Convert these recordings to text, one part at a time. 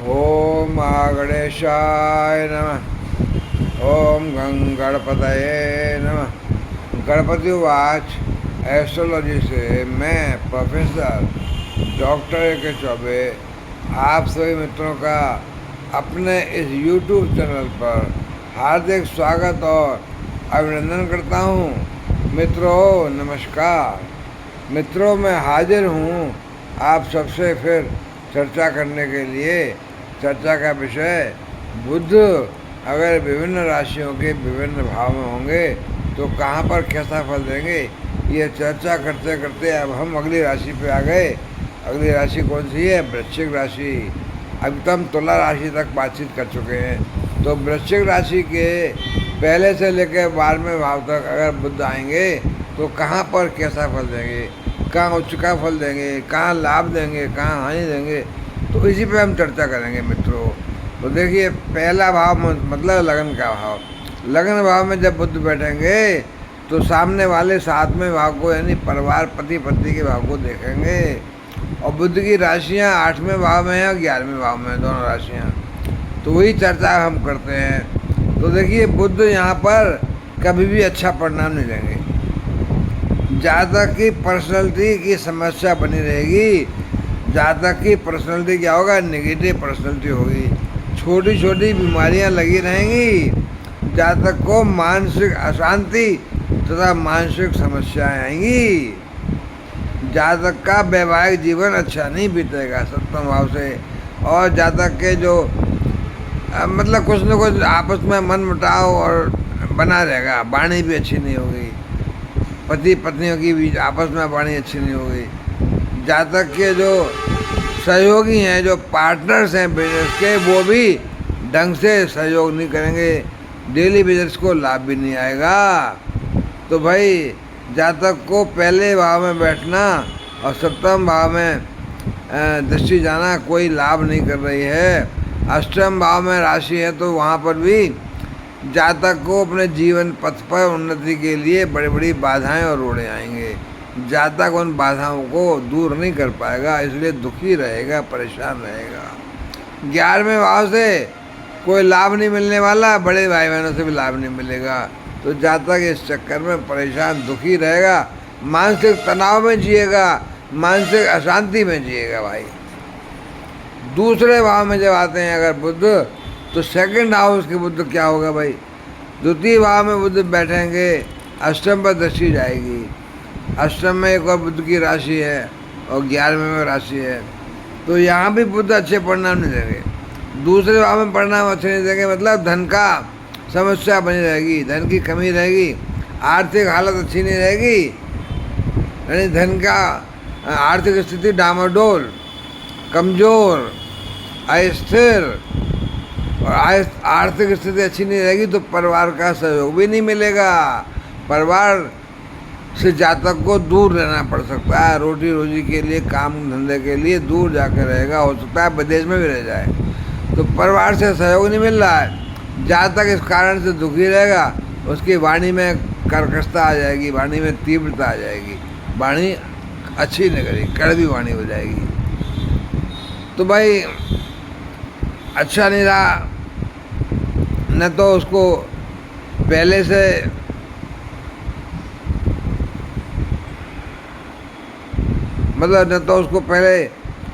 ओम गणेशाय नमः। ओम गणपतये नमः। गणपति वाच एस्ट्रोलॉजी से मैं प्रोफेसर डॉक्टर ए.के. चौबे आप सभी मित्रों का अपने इस YouTube चैनल पर हार्दिक स्वागत और अभिनंदन करता हूँ। मित्रों नमस्कार। मित्रों मैं हाजिर हूँ आप सबसे फिर चर्चा करने के लिए। चर्चा का विषय बुध अगर विभिन्न राशियों के विभिन्न भाव में होंगे तो कहाँ पर कैसा फल देंगे, ये चर्चा करते करते अब हम अगली राशि पे आ गए। अगली राशि कौन सी है? वृश्चिक राशि। अभी तो हम तुला राशि तक बातचीत कर चुके हैं। तो वृश्चिक राशि के पहले से लेकर 12वें भाव तक अगर बुध आएंगे तो कहाँ पर कैसा फल देंगे, कहाँ उच्च का फल देंगे, कहाँ लाभ देंगे, कहाँ हानि देंगे, तो इसी पे हम चर्चा करेंगे मित्रों। तो देखिए पहला भाव मतलब लगन का भाव। लगन भाव में जब बुध बैठेंगे तो सामने वाले 7वें भाव को यानी परिवार पति पत्नी के भाव को देखेंगे। और बुध की राशियाँ 8वें भाव में हैं और 11वें भाव में, दोनों राशियाँ। तो वही चर्चा हम करते हैं। तो देखिए बुध यहाँ पर कभी भी अच्छा परिणाम नहीं देंगे। जातक की पर्सनैलिटी की समस्या बनी रहेगी। जातक की पर्सनैलिटी क्या होगा? नेगेटिव पर्सनैलिटी होगी। छोटी छोटी बीमारियां लगी रहेंगी। जातक को मानसिक अशांति तथा मानसिक समस्याएं आएंगी। जातक का वैवाहिक जीवन अच्छा नहीं बीतेगा 7वें भाव से। और जातक के जो मतलब कुछ न कुछ आपस में मनमुटाव और बना रहेगा। वाणी भी अच्छी नहीं होगी। पति पत्नियों की भी आपस में वाणी अच्छी नहीं होगी। जातक के जो सहयोगी हैं, जो पार्टनर्स हैं बिजनेस के, वो भी ढंग से सहयोग नहीं करेंगे। डेली बिजनेस को लाभ भी नहीं आएगा। तो भाई जातक को पहले भाव में बैठना और 7वें भाव में दृष्टि जाना कोई लाभ नहीं कर रही है। 8वें भाव में राशि है तो वहाँ पर भी जातक को अपने जीवन पथ पर उन्नति के लिए बड़ी बड़ी बाधाएं और रोड़े आएंगे। जातक उन बाधाओं को दूर नहीं कर पाएगा, इसलिए दुखी रहेगा, परेशान रहेगा। 11वें भाव से कोई लाभ नहीं मिलने वाला, बड़े भाई बहनों से भी लाभ नहीं मिलेगा। तो जातक इस चक्कर में परेशान दुखी रहेगा, मानसिक तनाव में जिएगा, मानसिक अशांति में जिएगा भाई। दूसरे भाव में जब आते हैं अगर बुध, तो सेकंड हाउस के बुध क्या होगा भाई? द्वितीय भाव में बुध बैठेंगे, अष्टम पर दृष्टि जाएगी। अष्टम में एक और बुध की राशि है और 11वें में राशि है। तो यहाँ भी बुध अच्छे परिणाम नहीं देंगे। दूसरे भाव में परिणाम अच्छे नहीं देंगे, मतलब धन का समस्या बनी रहेगी, धन की कमी रहेगी, आर्थिक हालत अच्छी नहीं रहेगी, यानी धन का आर्थिक स्थिति डामाडोल, कमज़ोर, अस्थिर और आर्थिक स्थिति अच्छी नहीं रहेगी। तो परिवार का सहयोग भी नहीं मिलेगा। परिवार से जातक को दूर रहना पड़ सकता है। रोटी रोजी के लिए, काम धंधे के लिए दूर जाकर रहेगा। हो सकता है विदेश में भी रह जाए। तो परिवार से सहयोग नहीं मिल रहा है। जातक इस कारण से दुखी रहेगा। उसकी वाणी में कर्कशता आ जाएगी, वाणी में तीव्रता आ जाएगी, वाणी अच्छी नहीं करेगी, कड़वी वाणी हो जाएगी। तो भाई अच्छा नहीं रहा। न तो उसको पहले से मतलब न तो उसको पहले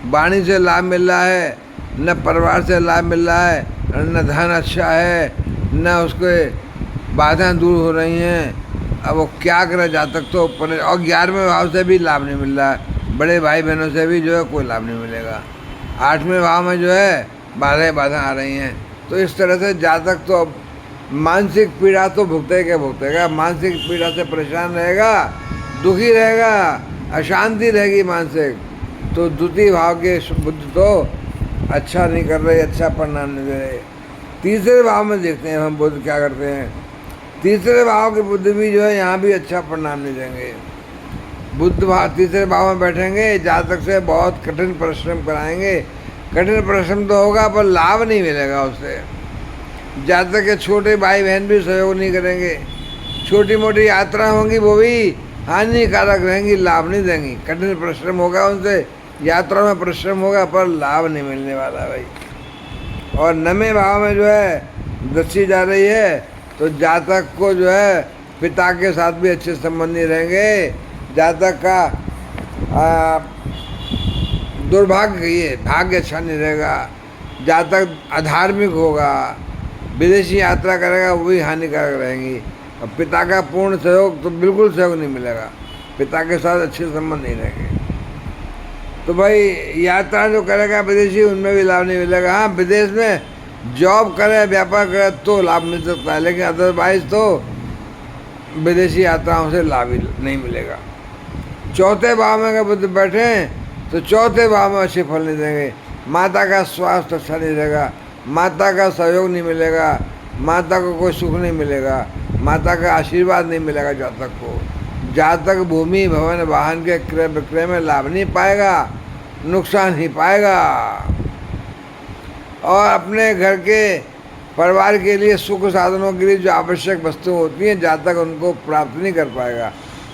वाणी से लाभ मिल रहा है, न परिवार से लाभ मिल रहा है, न धन अच्छा है, न उसके बाधाएं दूर हो रही हैं। अब वो क्या करे जातक तो ऊपर। और 11वें भाव से भी लाभ नहीं मिल रहा है। बड़े भाई बहनों से भी जो है कोई लाभ नहीं मिलेगा। 8वें भाव में जो है बाधा आ रही हैं। तो इस तरह से जातक तो अब मानसिक पीड़ा तो भुगतेगा। मानसिक पीड़ा से परेशान रहेगा, दुखी रहेगा, अशांति रहेगी मानसिक। तो द्वितीय भाव के बुध तो अच्छा नहीं कर रहे, अच्छा परिणाम नहीं दे रहे। तीसरे भाव में देखते हैं हम बुध क्या करते हैं। तीसरे भाव के बुध भी जो है यहाँ भी अच्छा परिणाम नहीं देंगे। बुध तीसरे भाव में बैठेंगे, जातक से बहुत कठिन परिश्रम कराएंगे। कठिन परिश्रम तो होगा पर लाभ नहीं मिलेगा उससे। जातक के छोटे भाई बहन भी सहयोग नहीं करेंगे। छोटी मोटी यात्रा होंगी वो भी हानिकारक रहेंगी, लाभ नहीं देंगी। कठिन परिश्रम होगा उनसे, यात्रा में परिश्रम होगा पर लाभ नहीं मिलने वाला भाई। और नवे भाव में जो है दृष्टि जा रही है तो जातक को जो है पिता के साथ भी अच्छे संबंध नहीं रहेंगे। जातक का दुर्भाग्य कहिए, भाग्य अच्छा नहीं रहेगा। जातक अधार्मिक होगा, विदेशी यात्रा करेगा, वो भी हानिकारक रहेंगी। और पिता का पूर्ण सहयोग तो बिल्कुल सहयोग नहीं मिलेगा, पिता के साथ अच्छे संबंध नहीं रहेंगे। तो भाई यात्रा जो करेगा विदेशी, उनमें भी लाभ नहीं मिलेगा। हाँ, विदेश में जॉब करे, व्यापार करे तो लाभ मिल सकता है, लेकिन अदरवाइज तो विदेशी यात्राओं से लाभ ही नहीं मिलेगा। चौथे भाव में अगर बुध बैठे तो चौथे भाव में अच्छे फल नहीं देंगे। माता का स्वास्थ्य अच्छा नहीं रहेगा, माता का सहयोग नहीं मिलेगा, माता को कोई सुख नहीं मिलेगा, माता का आशीर्वाद नहीं मिलेगा जातक को। जातक भूमि भवन वाहन के क्रय विक्रय में लाभ नहीं पाएगा, नुकसान ही पाएगा। और अपने घर के परिवार के लिए सुख साधनों के लिए जो आवश्यक वस्तुएं होती हैं, जातक उनको प्राप्त नहीं कर पाएगा।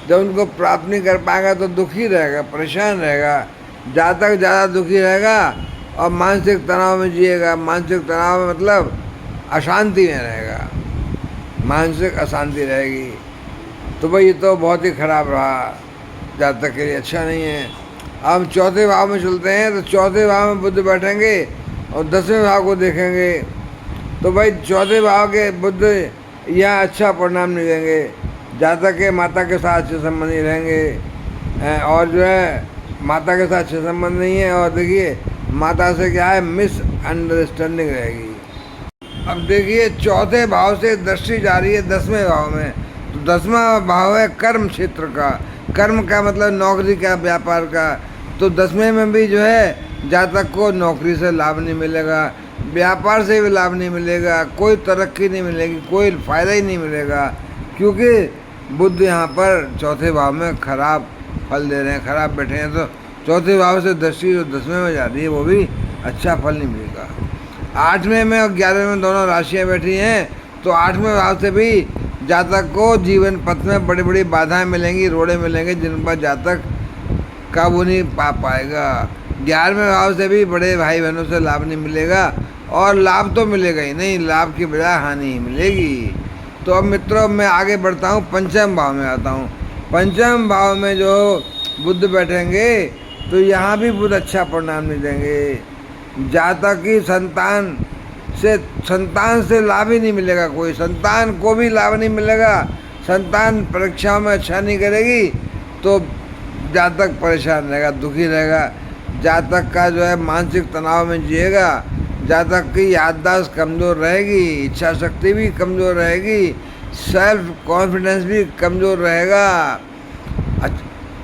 जब उनको प्राप्त नहीं कर पाएगा तो दुखी रहेगा, परेशान रहेगा। जातक ज़्यादा दुखी रहेगा और मानसिक तनाव में जिएगा। मानसिक तनाव में मतलब अशांति में रहेगा, मानसिक अशांति रहेगी। तो भाई ये तो बहुत ही खराब रहा, जातक के लिए अच्छा नहीं है। अब हम चौथे भाव में चलते हैं। तो चौथे भाव में बुध बैठेंगे और 10वें भाव को देखेंगे। तो भाई चौथे भाव के बुध यहाँ अच्छा परिणाम नहीं देंगे। जातक के माता के साथ अच्छे संबंध नहीं रहेंगे, और जो है माता के साथ अच्छे संबंध नहीं है। और देखिए माता से क्या है, मिसअंडरस्टैंडिंग रहेगी। अब देखिए चौथे भाव से दृष्टि जा रही है 10वें भाव में। तो 10वां भाव है कर्म क्षेत्र का। कर्म का मतलब नौकरी का, व्यापार का। तो 10वें में भी जो है जातक को नौकरी से लाभ नहीं मिलेगा, व्यापार से भी लाभ नहीं मिलेगा, कोई तरक्की नहीं मिलेगी, कोई फ़ायदा ही नहीं मिलेगा, क्योंकि बुध यहाँ पर चौथे भाव में खराब फल दे रहे हैं, खराब बैठे हैं। तो चौथे भाव से दृष्टि जो 10वें में जा रही है वो भी अच्छा फल नहीं मिलेगा। 8वें में और 11वें में दोनों राशियाँ बैठी हैं। तो 8वें भाव से भी जातक को जीवन पथ में बड़ी बड़ी बाधाएं मिलेंगी, रोड़े मिलेंगे, जिन पर जातक काबू नहीं पा पाएगा। 11वें भाव से भी बड़े भाई बहनों से लाभ नहीं मिलेगा, और लाभ तो मिलेगा ही नहीं, लाभ की बजाय हानि ही मिलेगी। तो अब मित्रों मैं आगे बढ़ता हूँ, पंचम भाव में आता हूँ। पंचम भाव में जो बुध बैठेंगे तो यहाँ भी बुध अच्छा परिणाम नहीं देंगे। जातक की संतान से लाभ ही नहीं मिलेगा, कोई संतान को भी लाभ नहीं मिलेगा। संतान परीक्षाओं में अच्छा नहीं करेगी तो जातक परेशान रहेगा, दुखी रहेगा। जातक का जो है मानसिक तनाव में जिएगा। जातक की याददाश्त कमज़ोर रहेगी, इच्छा शक्ति भी कमज़ोर रहेगी, सेल्फ कॉन्फिडेंस भी कमज़ोर रहेगा।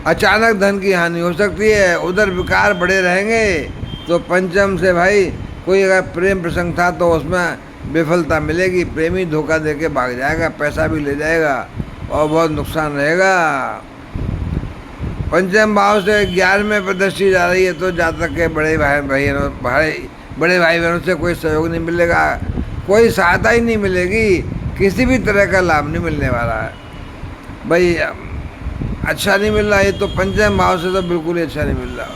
अचानक धन की हानि हो सकती है, उधर विकार बढ़े रहेंगे। तो पंचम से भाई कोई अगर प्रेम प्रसंग था तो उसमें विफलता मिलेगी, प्रेमी धोखा देके भाग जाएगा, पैसा भी ले जाएगा और बहुत नुकसान रहेगा। पंचम भाव से 11वें पर दृष्टि जा रही है तो जातक के बड़े भाई बहनों से कोई सहयोग नहीं मिलेगा, कोई सहायता ही नहीं मिलेगी, किसी भी तरह का लाभ नहीं मिलने वाला है। भाई अच्छा नहीं मिल रहा, ये तो पंचम भाव से तो बिल्कुल ही अच्छा नहीं मिल रहा।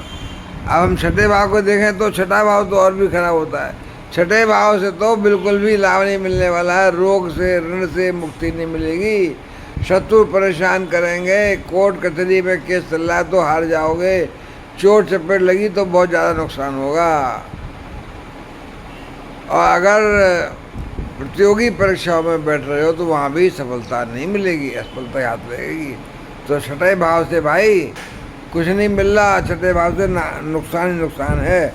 अब हम छठे भाव को देखें तो छठा भाव तो और भी खराब होता है। छठे भाव से तो बिल्कुल भी लाभ नहीं मिलने वाला है। रोग से, ऋण से मुक्ति नहीं मिलेगी, शत्रु परेशान करेंगे, कोर्ट कचहरी में केस चल रहा है तो हार जाओगे, चोट चपेट लगी तो बहुत ज़्यादा नुकसान होगा। और अगर प्रतियोगी परीक्षाओं में बैठ रहे हो तो वहाँ भी सफलता नहीं मिलेगी, असफलता याद रहेगी। तो छठे भाव से भाई कुछ नहीं मिल रहा, छठे भाव से नुकसान ही नुकसान है।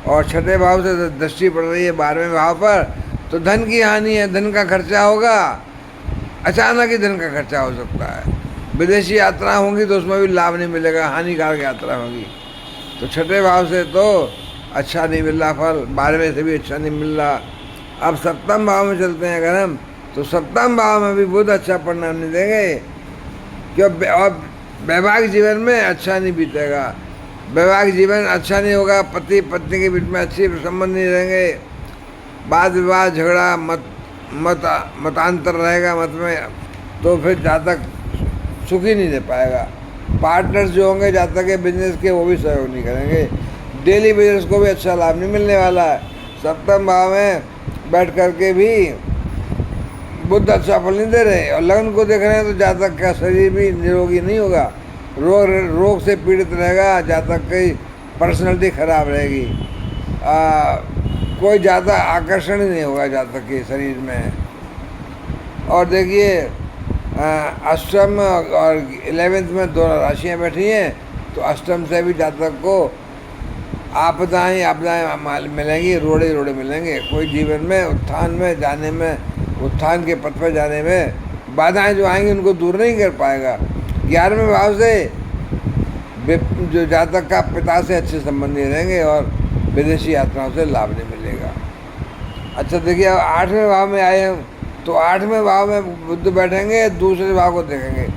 और छठे भाव से दृष्टि पड़ रही है 12वें भाव पर, तो धन की हानि है, धन का खर्चा होगा, अचानक ही धन का खर्चा हो सकता है। विदेशी यात्रा होंगी तो उसमें भी लाभ नहीं मिलेगा, हानिकारक यात्रा होगी। तो छठे भाव से तो अच्छा नहीं मिल रहा फल, 12वें से भी अच्छा नहीं मिल रहा। अब सप्तम भाव में चलते हैं अगर हम, तो सप्तम भाव में भी बहुत अच्छा परिणाम नहीं देंगे, क्यों? और वैवाहिक जीवन में अच्छा नहीं बीतेगा, वैवाहिक जीवन अच्छा नहीं होगा, पति पत्नी के बीच में अच्छे संबंध नहीं रहेंगे, वाद विवाद, झगड़ा, मतांतर रहेगा मत में, तो फिर जातक सुखी नहीं दे पाएगा। पार्टनर्स जो होंगे जातक के बिजनेस के वो भी सहयोग नहीं करेंगे, डेली बिजनेस को भी अच्छा लाभ नहीं मिलने वाला है। सप्तम भाव में बैठ करके भी बुध अच्छा फल नहीं दे रहे, और लग्न को देख रहे हैं तो जातक का शरीर भी निरोगी नहीं होगा, रोग से पीड़ित रहेगा, जातक की पर्सनैलिटी खराब रहेगी, कोई ज़्यादा आकर्षण ही नहीं होगा जातक के शरीर में। और देखिए अष्टम और 11th में दो राशियाँ बैठी हैं, तो अष्टम से भी जातक को आपदाएं मिलेंगी, रोड़े मिलेंगे। कोई जीवन में उत्थान में जाने में, उत्थान के पथ पर जाने में बाधाएं जो आएंगी उनको दूर नहीं कर पाएगा। 11वें भाव से जो जातक का पिता से अच्छे संबंध नहीं रहेंगे और विदेशी यात्राओं से लाभ नहीं मिलेगा। अच्छा देखिए, अब 8वें भाव में आए हम, तो 8वें भाव में बुध बैठेंगे, दूसरे भाव को देखेंगे,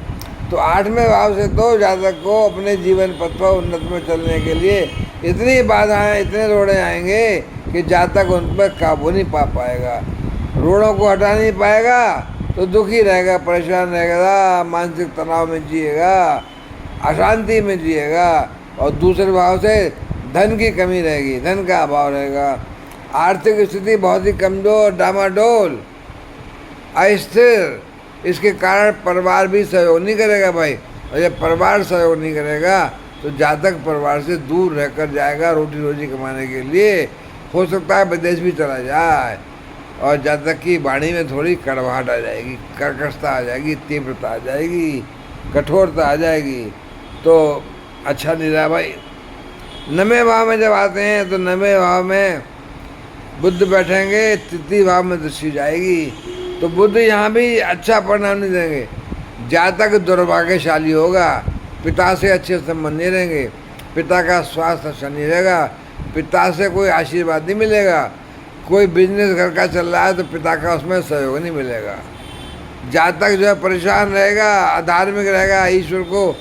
तो 8वें भाव से तो जातक को अपने जीवन पथ पर उन्नत में चलने के लिए इतनी बाधाएं, इतने रोड़े आएंगे कि जातक उन पर काबू नहीं पा पाएगा, रोड़ों को हटा नहीं पाएगा, तो दुखी रहेगा, परेशान रहेगा, मानसिक तनाव में जिएगा, अशांति में जिएगा। और दूसरे भाव से धन की कमी रहेगी, धन का अभाव रहेगा, आर्थिक स्थिति बहुत ही कमज़ोर, डामाडोल, अस्थिर। इसके कारण परिवार भी सहयोग नहीं करेगा भाई, और जब परिवार सहयोग नहीं करेगा तो जातक परिवार से दूर रहकर जाएगा रोटी रोजी कमाने के लिए, हो सकता है विदेश भी चला जाए, और जातक की वाणी में थोड़ी कड़वाहट आ जाएगी, कर्कशता आ जाएगी, तीव्रता आ जाएगी, कठोरता आ जाएगी, तो अच्छा नहीं रहा भाई। 9वें भाव में जब आते हैं तो 9वें भाव में बुध बैठेंगे, तृतीय भाव में दृष्टि जाएगी, तो बुध यहाँ भी अच्छा परिणाम नहीं देंगे, जातक दुर्भाग्यशाली होगा, पिता से अच्छे संबंध नहीं रहेंगे, पिता का स्वास्थ्य अच्छा नहीं रहेगा, पिता से कोई आशीर्वाद नहीं मिलेगा, कोई बिजनेस घर का चल रहा है तो पिता का उसमें सहयोग नहीं मिलेगा, जातक जो है परेशान रहेगा, अधार्मिक रहेगा, ईश्वर को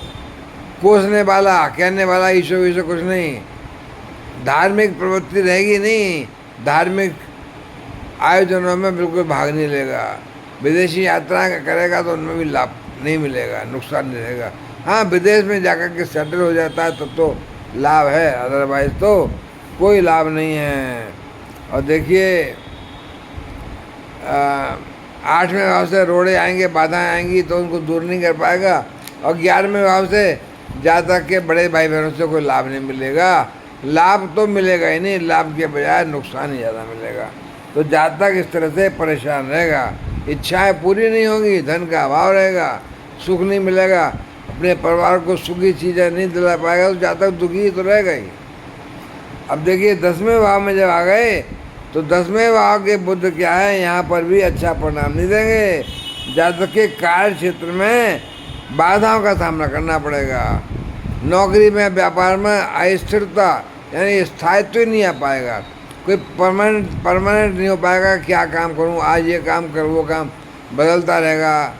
कोसने वाला, कहने वाला ईश्वर कुछ नहीं, धार्मिक प्रवृत्ति रहेगी नहीं, धार्मिक आयोजनों में बिल्कुल भाग नहीं लेगा, विदेशी यात्रा करेगा तो उनमें भी लाभ नहीं मिलेगा, नुकसान नहीं रहेगा। हाँ, विदेश में जाकर के सेटल हो जाता है तो लाभ है, अदरवाइज तो कोई लाभ नहीं है। और देखिए 8वें भाव से रोड़े आएंगे, बाधाएं आएंगी तो उनको दूर नहीं कर पाएगा, और 11वें भाव से जातक के बड़े भाई बहनों से कोई लाभ नहीं मिलेगा, लाभ तो मिलेगा ही नहीं, लाभ के बजाय नुकसान ही ज़्यादा मिलेगा, तो जातक इस तरह से परेशान रहेगा, इच्छाएं पूरी नहीं होंगी, धन का अभाव रहेगा, सुख नहीं मिलेगा, अपने परिवार को सुखी चीज़ें नहीं दिला पाएगा, तो जातक दुखी तो रहेगा ही। अब देखिए 10वें भाव में जब आ गए तो 10वें भाव के बुध क्या है, यहाँ पर भी अच्छा परिणाम नहीं देंगे, जातक के कार्य क्षेत्र में बाधाओं का सामना करना पड़ेगा, नौकरी में, व्यापार में अस्थिरता यानी स्थायित्व ही नहीं आ पाएगा, कोई परमानेंट नहीं हो पाएगा, क्या काम करूं, आज ये काम कर, वो काम बदलता रहेगा,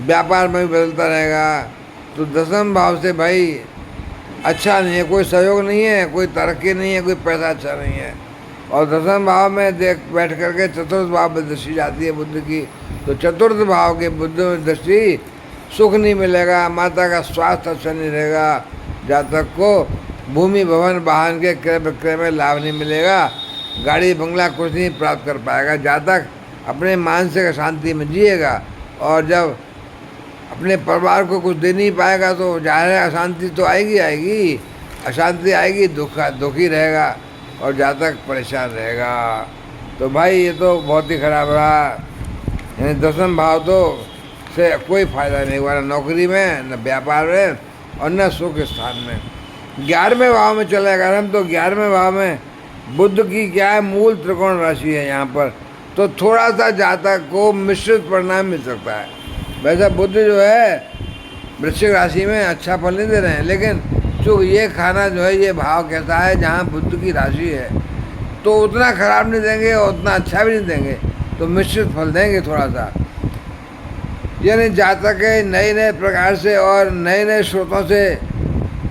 व्यापार में भी बदलता रहेगा, तो 10वें भाव से भाई अच्छा नहीं है, कोई सहयोग नहीं है, कोई तरक्की नहीं है, कोई पैसा अच्छा नहीं है। और 10वें भाव में बैठ करके चतुर्थ भाव में दृष्टि जाती है बुध की, तो चतुर्थ भाव के बुध में दृष्टि, सुख नहीं मिलेगा, माता का स्वास्थ्य अच्छा नहीं रहेगा, जातक को भूमि भवन वाहन के क्रय विक्रय में लाभ नहीं मिलेगा, गाड़ी बंगला कुछ नहीं प्राप्त कर पाएगा, जातक अपने मानसिक अशांति में जिएगा, और जब अपने परिवार को कुछ दे नहीं पाएगा तो जाहिर है अशांति तो आएगी, अशांति आएगी, दुखी रहेगा, और जातक परेशान रहेगा। तो भाई ये तो बहुत ही खराब रहा, यानी 10वें भाव तो से कोई फ़ायदा नहीं हुआ, न नौकरी में, न व्यापार में, और न सुख स्थान में। 11वें भाव में चलेगा हम, तो 11वें भाव में बुध की क्या है, मूल त्रिकोण राशि है यहाँ पर, तो थोड़ा सा जातक को मिश्रित परिणाम मिल सकता है। वैसे बुध जो है वृश्चिक राशि में अच्छा फल नहीं दे रहे हैं, लेकिन चूँकि ये खाना जो है, ये भाव कैसा है जहाँ बुध की राशि है, तो उतना खराब नहीं देंगे और उतना अच्छा भी नहीं देंगे, तो मिश्रित फल देंगे थोड़ा सा, यानी जातक के नए प्रकार से और नए स्रोतों से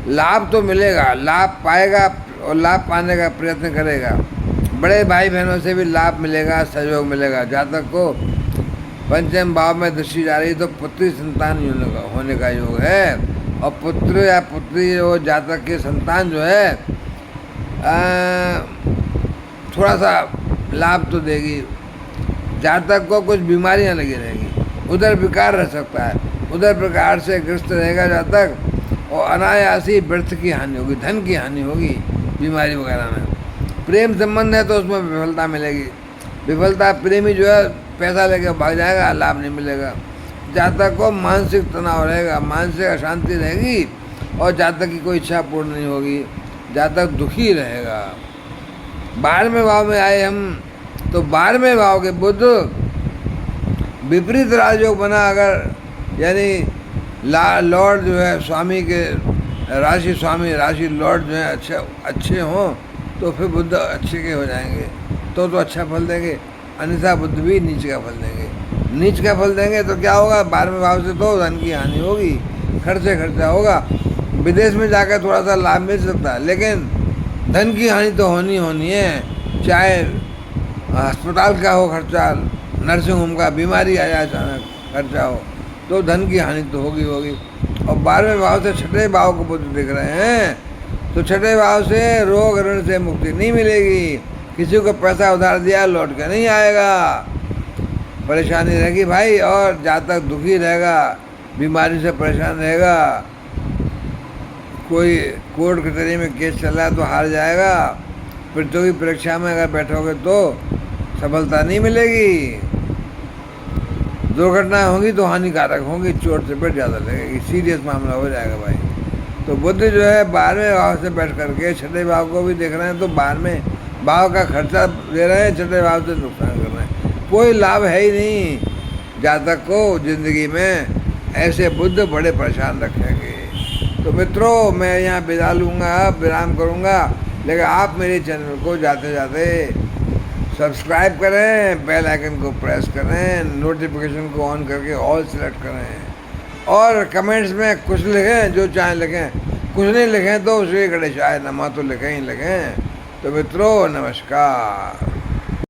लाभ तो मिलेगा, लाभ पाएगा और लाभ पाने का प्रयत्न करेगा, बड़े भाई बहनों से भी लाभ मिलेगा, सहयोग मिलेगा। जातक को 5वें भाव में दृष्टि जा रही तो पुत्री संतान होने का योग है, और पुत्र या पुत्री जो जातक के संतान जो है थोड़ा सा लाभ तो देगी। जातक को कुछ बीमारियां लगी रहेंगी, उधर विकार रह सकता है, उधर प्रकार से ग्रस्त रहेगा जातक, और अनायासी व्यर्थ की हानि होगी, धन की हानि होगी बीमारी वगैरह में। प्रेम संबंध है तो उसमें विफलता मिलेगी। विफलता, प्रेमी जो है पैसा लेकर भाग जाएगा, लाभ नहीं मिलेगा। जातक को मानसिक तनाव रहेगा, मानसिक अशांति रहेगी, और जातक की कोई इच्छा पूर्ण नहीं होगी, जातक दुखी रहेगा। 12वें भाव में आए हम, तो 12वें भाव के बुध विपरीत राजयोग बना अगर, यानी लॉर्ड जो है स्वामी के, राशि स्वामी, राशि लॉर्ड जो है अच्छे हों, तो फिर बुध अच्छे के हो जाएंगे, तो अच्छा फल देंगे। अन्यथा बुध भी नीच का फल देंगे। नीच का फल देंगे तो क्या होगा, 12वें भाव से तो धन की हानि होगी, खर्चा होगा। विदेश में जाकर थोड़ा सा लाभ मिल सकता है, लेकिन धन की हानि तो होनी है। चाहे अस्पताल का हो खर्चा, नर्सिंग होम का, बीमारी आ जाए अचानक खर्चा हो, तो धन की हानि तो होगी। और 12वें भाव से 6ठे भाव को बुध दिख रहे हैं, तो 6ठे भाव से रोग ऋण से मुक्ति नहीं मिलेगी। किसी को पैसा उधार दिया लौट के नहीं आएगा, परेशानी रहेगी भाई। और जातक दुखी रहेगा, बीमारी से परेशान रहेगा। कोई कोर्ट कचहरी में केस चल रहा है तो हार जाएगा। प्रतियोगी परीक्षा में अगर बैठोगे तो सफलता नहीं मिलेगी। दुर्घटनाएं होंगी तो हानिकारक होंगी, चोट से पेट ज़्यादा लगेगी, सीरियस मामला हो जाएगा भाई। तो बुध जो है 12वें भाव से बैठ करके 6ठे भाव को भी देख रहे हैं, तो 12वें भाव का खर्चा दे रहे हैं, 6ठे भाव से नुकसान कर रहे हैं। कोई लाभ है ही नहीं जातक को ज़िंदगी में, ऐसे बुध बड़े परेशान रखेंगे। तो मित्रों, मैं यहाँ विदा लूँगा, विराम करूँगा, लेकिन आप मेरे चैनल को जाते जाते सब्सक्राइब करें, बेल आइकन को प्रेस करें, नोटिफिकेशन को ऑन करके ऑल सेलेक्ट करें, और कमेंट्स में कुछ लिखें, जो चाहे लिखें। कुछ नहीं लिखें तो श्री गणेशाय नमः तो लिखें ही लिखें। तो मित्रों, नमस्कार।